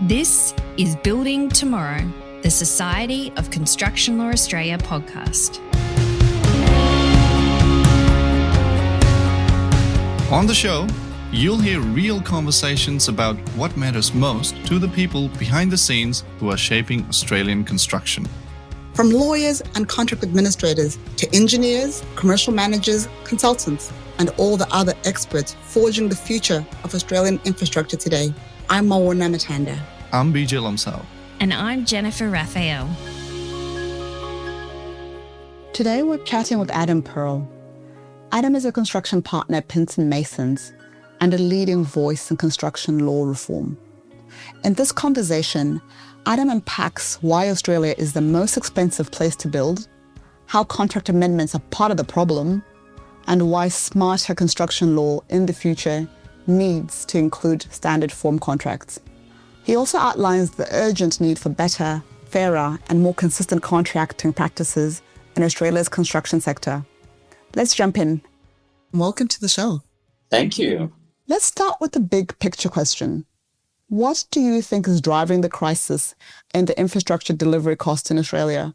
This is Building Tomorrow, the Society of Construction Law Australia podcast. On the show, you'll hear real conversations about what matters most to the people behind the scenes who are shaping Australian construction. From lawyers and contract administrators to engineers, commercial managers, consultants, and all the other experts forging the future of Australian infrastructure today. I'm Mawuna Matanda. I'm BJ Lamsal. And I'm Jennifer Raphael. Today we're chatting with Adam Perl. Adam is a construction partner at Pinsent Masons and a leading voice in construction law reform. In this conversation, Adam unpacks why Australia is the most expensive place to build, how contract amendments are part of the problem, and why smarter construction law in the future needs to include standard form contracts. He also outlines the urgent need for better, fairer, and more consistent contracting practices in Australia's construction sector. Let's jump in. Welcome to the show. Thank you. Let's start with the big picture question. What do you think is driving the crisis in the infrastructure delivery cost in Australia?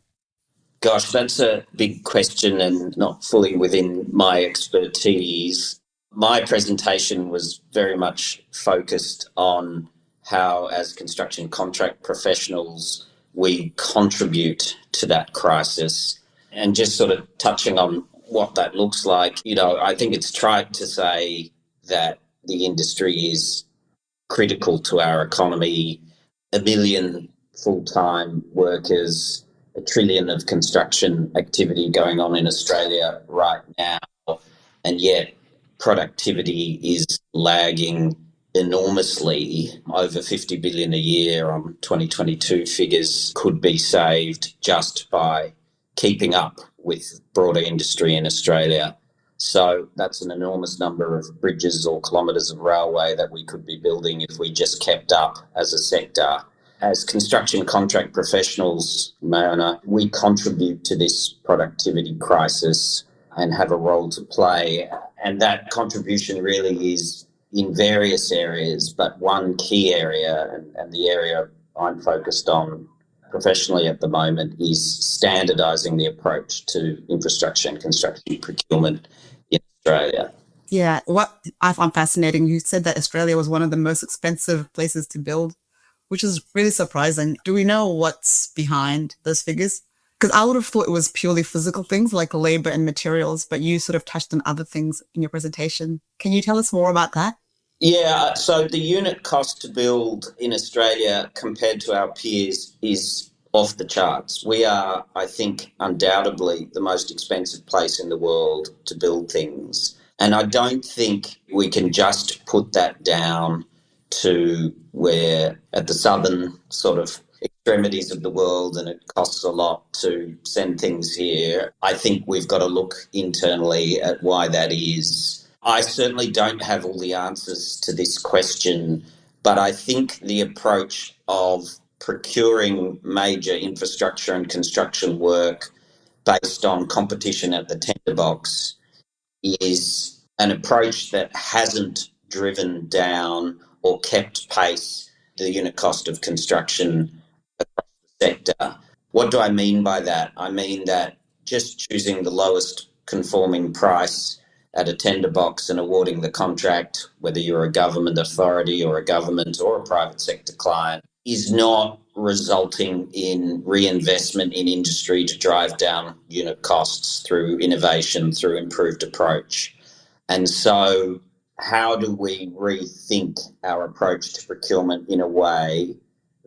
Gosh, that's a big question and not fully within my expertise. My presentation was very much focused on how, as construction contract professionals, we contribute to that crisis, and just sort of touching on what that looks like. I think it's trite to say that the industry is critical to our economy. 1 million full-time workers, 1 trillion of construction activity going on in Australia right now, and yet productivity is lagging enormously. Over 50 billion a year on 2022 figures could be saved just by keeping up with broader industry in Australia. So that's an enormous number of bridges or kilometres of railway that we could be building if we just kept up as a sector. As construction contract professionals, Mona, we contribute to this productivity crisis and have a role to play. And that contribution really is in various areas, but one key area, and the area I'm focused on professionally at the moment, is standardising the approach to infrastructure and construction procurement in Australia. Yeah, what I find fascinating, you said that Australia was one of the most expensive places to build, which is really surprising. Do we know what's behind those figures? Because I would have thought it was purely physical things like labour and materials, but you sort of touched on other things in your presentation. Can you tell us more about that? Yeah, so the unit cost to build in Australia compared to our peers is off the charts. We are, I think, undoubtedly the most expensive place in the world to build things. And I don't think we can just put that down to where at the southern sort of extremities of the world and it costs a lot to send things here. I think we've got to look internally at why that is. I certainly don't have all the answers to this question, but I think the approach of procuring major infrastructure and construction work based on competition at the tender box is an approach that hasn't driven down or kept pace the unit cost of construction across the sector. What do I mean by that? I mean that just choosing the lowest conforming price at a tender box and awarding the contract, whether you're a government authority or a government or a private sector client, is not resulting in reinvestment in industry to drive down unit costs through innovation, through improved approach. And so how do we rethink our approach to procurement in a way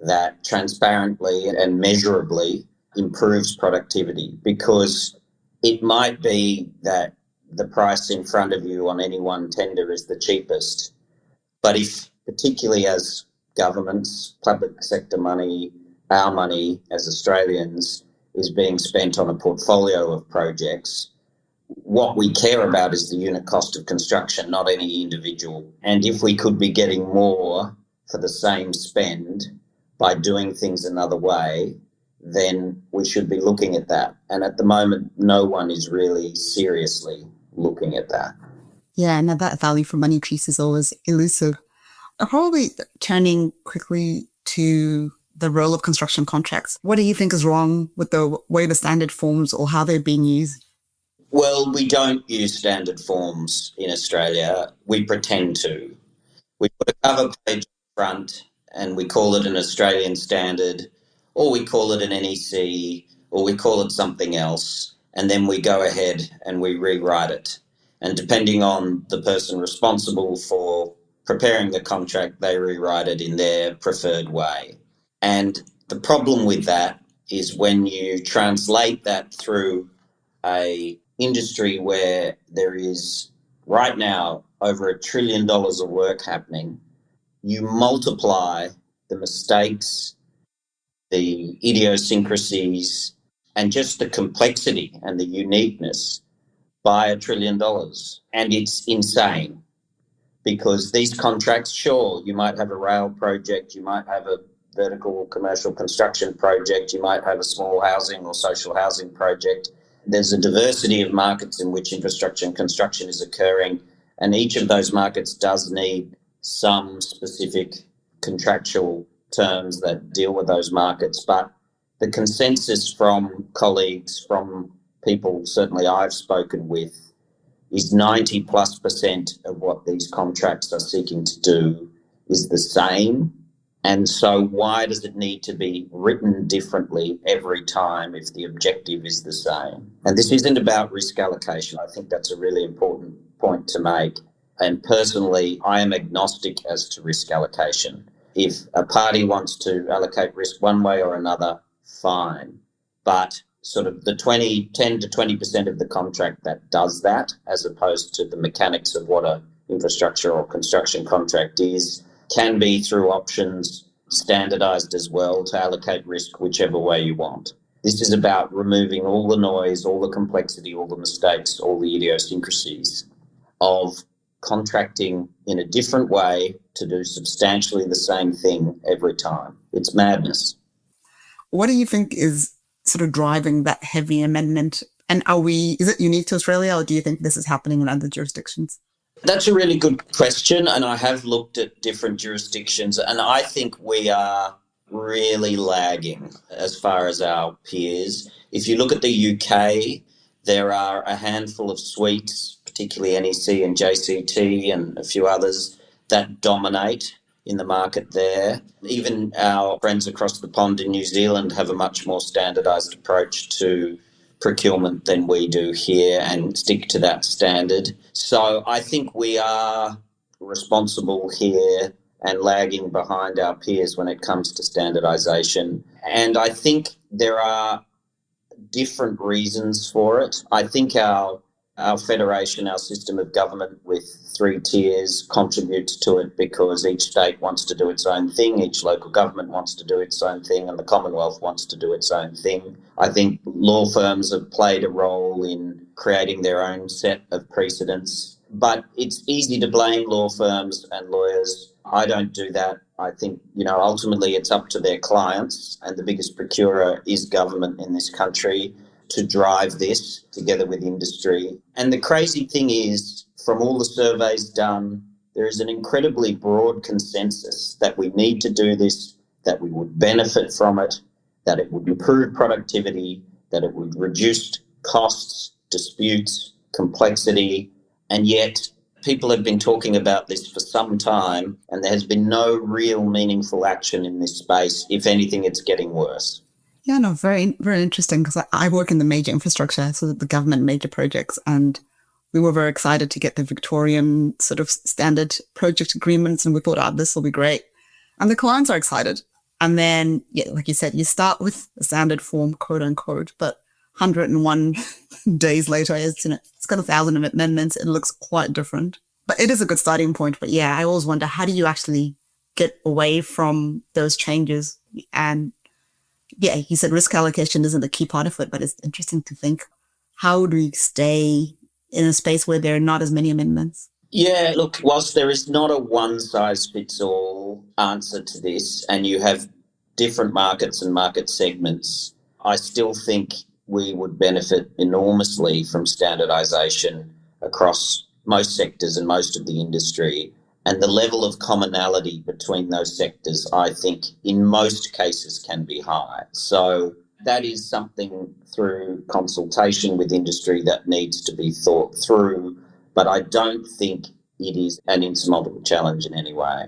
that transparently and measurably improves productivity? Because it might be that the price in front of you on any one tender is the cheapest, but if, particularly as governments, public sector money, our money as Australians is being spent on a portfolio of projects, what we care about is the unit cost of construction, not any individual. And if we could be getting more for the same spend by doing things another way, then we should be looking at that. And at the moment, no one is really seriously looking at that. Yeah, and that value for money piece is always elusive. Probably turning quickly to the role of construction contracts. What do you think is wrong with the way the standard forms or how they're being used? Well, we don't use standard forms in Australia. We pretend to. We put a cover page front and we call it an Australian standard, or we call it an NEC, or we call it something else, and then we go ahead and we rewrite it. And depending on the person responsible for preparing the contract, they rewrite it in their preferred way. And the problem with that is when you translate that through a industry where there is right now over $1 trillion of work happening, you multiply the mistakes, the idiosyncrasies, and just the complexity and the uniqueness by $1 trillion. And it's insane because these contracts, sure, you might have a rail project, you might have a vertical commercial construction project, you might have a small housing or social housing project. There's a diversity of markets in which infrastructure and construction is occurring, and each of those markets does need some specific contractual terms that deal with those markets. But the consensus from colleagues, from people certainly I've spoken with, is 90+% of what these contracts are seeking to do is the same. And so why does it need to be written differently every time if the objective is the same? And this isn't about risk allocation. I think that's a really important point to make. And personally, I am agnostic as to risk allocation. If a party wants to allocate risk one way or another, fine. But sort of the 10 to 20% of the contract that does that, as opposed to the mechanics of what a infrastructure or construction contract is, can be through options standardised as well to allocate risk whichever way you want. This is about removing all the noise, all the complexity, all the mistakes, all the idiosyncrasies of contracting in a different way to do substantially the same thing every time. It's madness. What do you think is sort of driving that heavy amendment? And is it unique to Australia, or do you think this is happening in other jurisdictions? That's a really good question, and I have looked at different jurisdictions, and I think we are really lagging as far as our peers. If you look at the UK, there are a handful of suites, particularly NEC and JCT and a few others, that dominate in the market there. Even our friends across the pond in New Zealand have a much more standardised approach to procurement than we do here and stick to that standard. So I think we are responsible here and lagging behind our peers when it comes to standardisation. And I think there are different reasons for it. I think our federation, our system of government with 3 tiers contributes to it because each state wants to do its own thing, each local government wants to do its own thing, and the Commonwealth wants to do its own thing. I think law firms have played a role in creating their own set of precedents, but it's easy to blame law firms and lawyers. I don't do that. I think, ultimately it's up to their clients, and the biggest procurer is government in this country, to drive this together with industry. And the crazy thing is, from all the surveys done, there is an incredibly broad consensus that we need to do this, that we would benefit from it, that it would improve productivity, that it would reduce costs, disputes, complexity, and yet people have been talking about this for some time, and there has been no real meaningful action in this space. If anything, it's getting worse. Yeah, no, very, very interesting, because I work in the major infrastructure, so the government major projects, and we were very excited to get the Victorian sort of standard project agreements, and we thought, this will be great. And the clients are excited. And then, like you said, you start with a standard form, quote unquote, but 101 days later, it's got 1,000 amendments. It looks quite different. But it is a good starting point. But yeah, I always wonder, how do you actually get away from those changes? And yeah, he said risk allocation isn't a key part of it, but it's interesting to think, how do you stay in a space where there are not as many amendments? Yeah, look, whilst there is not a one-size-fits-all answer to this, and you have different markets and market segments, I still think we would benefit enormously from standardisation across most sectors and most of the industry. And the level of commonality between those sectors, I think, in most cases can be high. So that is something through consultation with industry that needs to be thought through, but I don't think it is an insurmountable challenge in any way.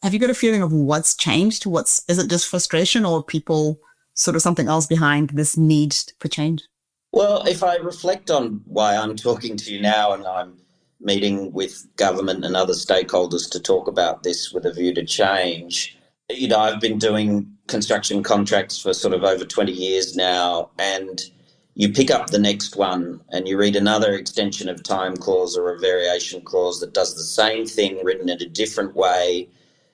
Have you got a feeling of what's changed? Is it just frustration, or people sort of something else behind this need for change? Well, if I reflect on why I'm talking to you now and I'm meeting with government and other stakeholders to talk about this with a view to change, I've been doing construction contracts for sort of over 20 years now, and you pick up the next one and you read another extension of time clause or a variation clause that does the same thing written in a different way.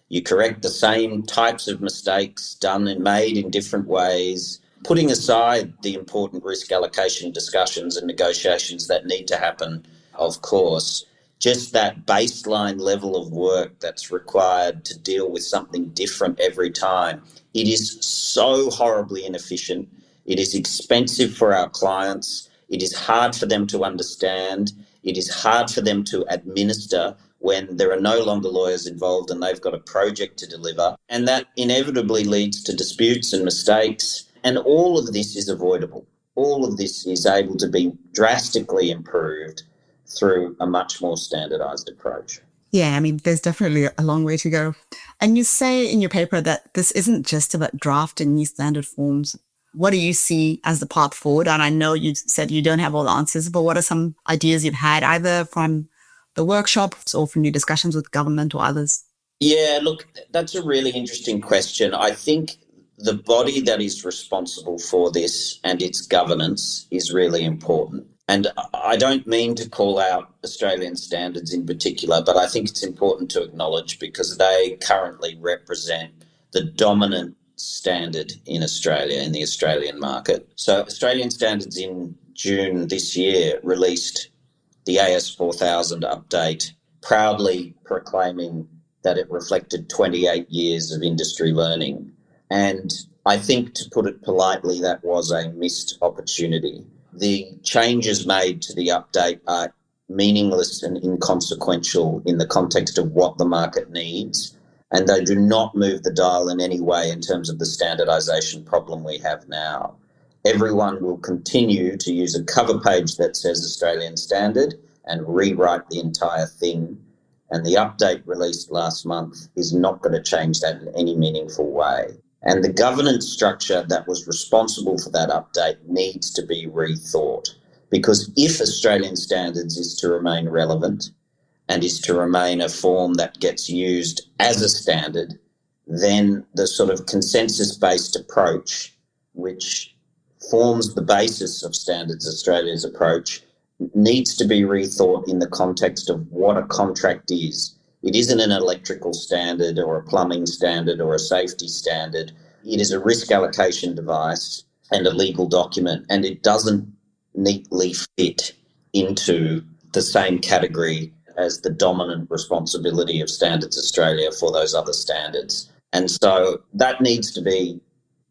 You correct the same types of mistakes done and made in different ways, putting aside the important risk allocation discussions and negotiations that need to happen, of course. Just that baseline level of work that's required to deal with something different every time. It is so horribly inefficient. It is expensive for our clients. It is hard for them to understand. It is hard for them to administer when there are no longer lawyers involved and they've got a project to deliver. And that inevitably leads to disputes and mistakes. And all of this is avoidable. All of this is able to be drastically improved through a much more standardised approach. Yeah, I mean, there's definitely a long way to go. And you say in your paper that this isn't just about drafting new standard forms. What do you see as the path forward? And I know you said you don't have all the answers, but what are some ideas you've had either from the workshops or from your discussions with government or others? Yeah, look, that's a really interesting question. I think the body that is responsible for this and its governance is really important. And I don't mean to call out Australian standards in particular, but I think it's important to acknowledge because they currently represent the dominant standard in Australia, in the Australian market. So Australian Standards in June this year released the AS 4000 update, proudly proclaiming that it reflected 28 years of industry learning. And I think, to put it politely, that was a missed opportunity. The changes made to the update are meaningless and inconsequential in the context of what the market needs, and they do not move the dial in any way in terms of the standardisation problem we have now. Everyone will continue to use a cover page that says Australian Standard and rewrite the entire thing, and the update released last month is not going to change that in any meaningful way. And the governance structure that was responsible for that update needs to be rethought, because if Australian Standards is to remain relevant and is to remain a form that gets used as a standard, then the sort of consensus-based approach, which forms the basis of Standards Australia's approach, needs to be rethought in the context of what a contract is. It isn't an electrical standard or a plumbing standard or a safety standard. It is a risk allocation device and a legal document, and it doesn't neatly fit into the same category as the dominant responsibility of Standards Australia for those other standards. And so that needs to be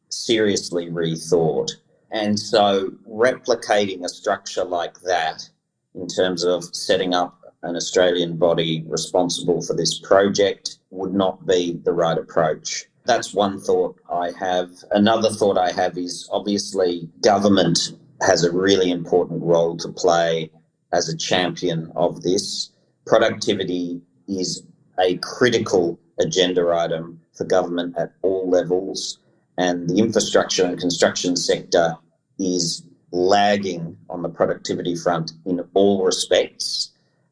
seriously rethought. And so replicating a structure like that in terms of setting up an Australian body responsible for this project would not be the right approach. That's one thought I have. Another thought I have is obviously government has a really important role to play as a champion of this. Productivity is a critical agenda item for government at all levels, and the infrastructure and construction sector is lagging on the productivity front in all respects.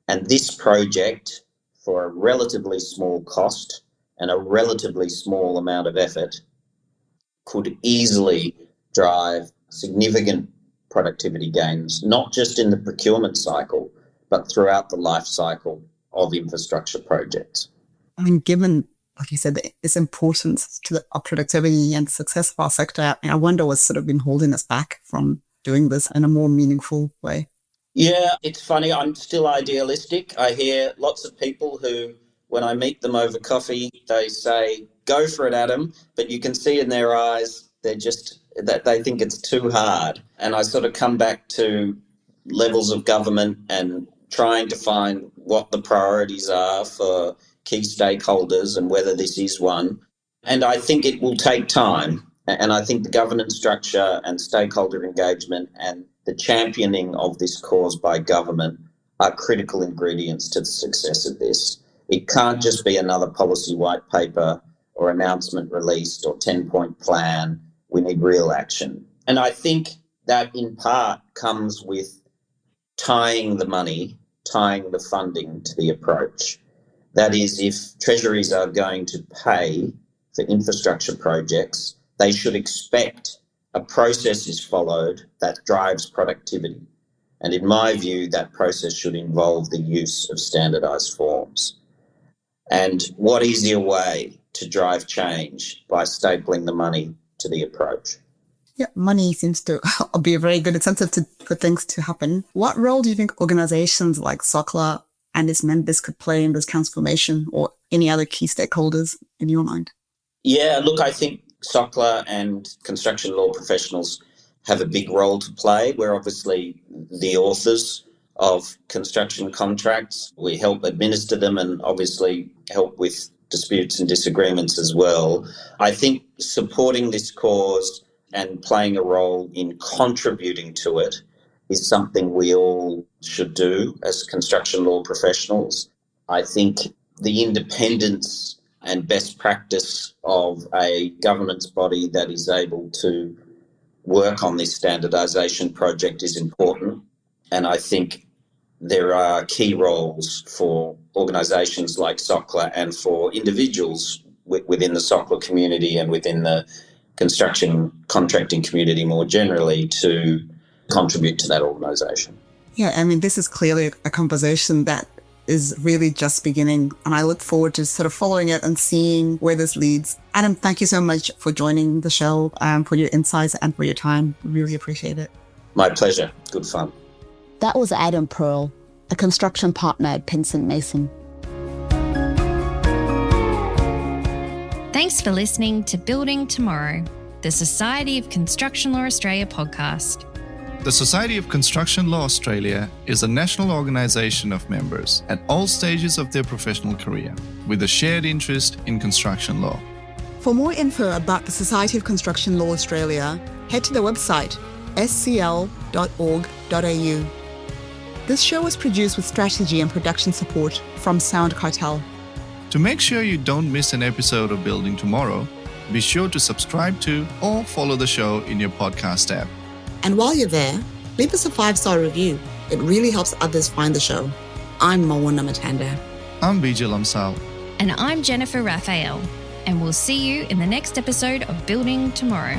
And this project, for a relatively small cost and a relatively small amount of effort, could easily drive significant productivity gains, not just in the procurement cycle, but throughout the life cycle of infrastructure projects. I mean, given, like you said, its importance to our productivity and success of our sector, I wonder what's sort of been holding us back from doing this in a more meaningful way. Yeah, it's funny. I'm still idealistic. I hear lots of people who, when I meet them over coffee, they say, go for it, Adam. But you can see in their eyes, that they think it's too hard. And I sort of come back to levels of government and trying to find what the priorities are for key stakeholders and whether this is one. And I think it will take time. And I think the governance structure and stakeholder engagement and the championing of this cause by government are critical ingredients to the success of this. It can't just be another policy white paper or announcement released or 10-point plan. We need real action. And I think that in part comes with tying the money, tying the funding to the approach. That is, if treasuries are going to pay for infrastructure projects, they should expect a process is followed that drives productivity. And in my view, that process should involve the use of standardised forms. And what easier way to drive change by stapling the money to the approach? Yeah, money seems to be a very good incentive for things to happen. What role do you think organizations like SoCLA and its members could play in this transformation, or any other key stakeholders in your mind? Yeah, look, I think SoCLA and construction law professionals have a big role to play. We're obviously the authors of construction contracts. We help administer them and obviously help with disputes and disagreements as well. I think supporting this cause and playing a role in contributing to it is something we all should do as construction law professionals. I think the independence and best practice of a governance body that is able to work on this standardisation project is important. And I think there are key roles for organisations like SoCLA and for individuals within the SoCLA community and within the construction contracting community more generally to contribute to that organisation. Yeah, I mean, this is clearly a conversation that is really just beginning, and I look forward to sort of following it and seeing where this leads. Adam, thank you so much for joining the show, for your insights and for your time. Really appreciate it. My pleasure. Good fun. That was Adam Perl, a construction partner at Pinsent Masons. Thanks for listening to Building Tomorrow, the Society of Construction Law Australia podcast. The Society of Construction Law Australia is a national organisation of members at all stages of their professional career with a shared interest in construction law. For more info about the Society of Construction Law Australia, head to the website scl.org.au. This show was produced with strategy and production support from Sound Cartel. To make sure you don't miss an episode of Building Tomorrow, be sure to subscribe to or follow the show in your podcast app. And while you're there, leave us a 5-star review. It really helps others find the show. I'm Mawuna Matanda. I'm Bijay Lamsal. And I'm Jennifer Raphael. And we'll see you in the next episode of Building Tomorrow.